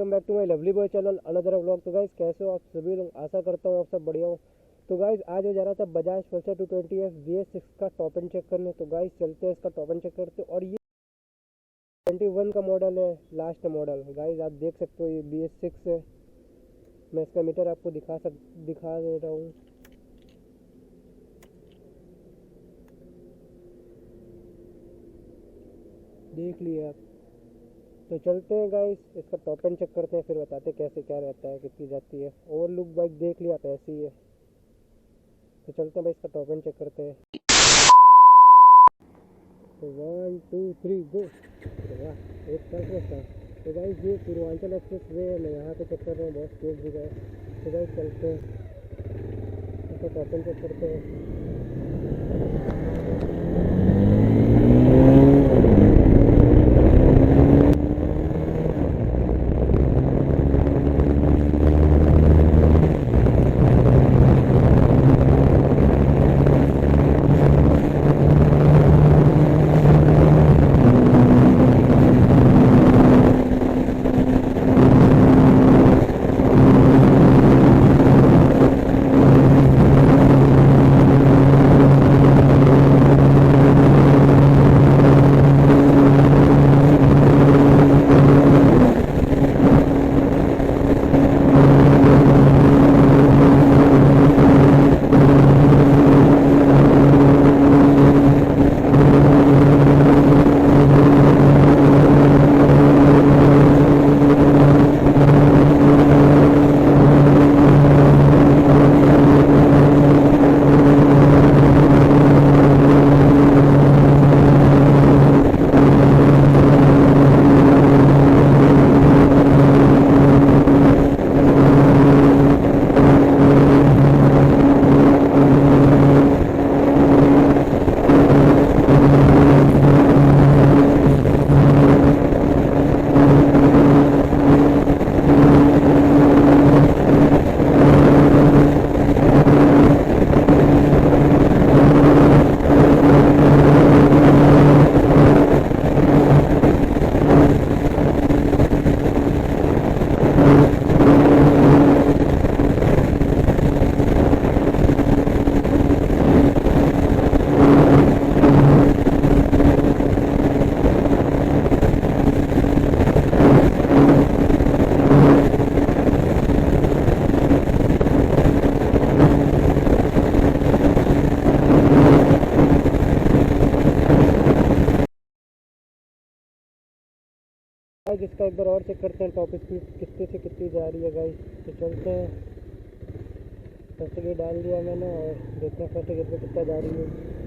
Welcome back to my lovely boy channel another vlog. तो guys कैसे हो आप सभी लोग, आशा करता हूँ आप सब बढ़िया हो। तो गाइस आज हो जा रहा था बजाज पल्सर 220f Bs6 का टॉप एंड चेक करने। तो गाइस चलते हैं इसका टॉप एंड चेक करते हैं। और ये 21 का मॉडल है, लास्ट मॉडल। गाइस आप देख सकते हो ये Bs6 है। मैं इसका मीटर आपको दिखा दे रहा हूँ। देख लिए आप। तो चलते हैं गाइस इसका टॉप एंड चेक करते हैं, फिर बताते हैं कैसे क्या रहता है, कितनी जाती है। और लुक बाइक देख लिया आप, ऐसी ही है। तो चलते हैं भाई इसका टॉप एंड चेक करते हैं। तो 1 2 3 गो। तो वाह एक तरफ था। तो गाइस ये पूर्वांचल एक्सप्रेस वे है, मैं यहाँ पे चेक कर रहा हूँ, बहुत तेज भी गए। तो गाइस चलते हैं इसका टॉप एंड चेक करते हैं। गाइस इसका एक बार और चेक करते हैं, टॉप स्पीड कितने से कितनी जा रही है गाइस। तो चलते हैं, फर्स्ट गियर डाल दिया मैंने और देखते हैं फर्स्ट गियर पे कितना जा रही है।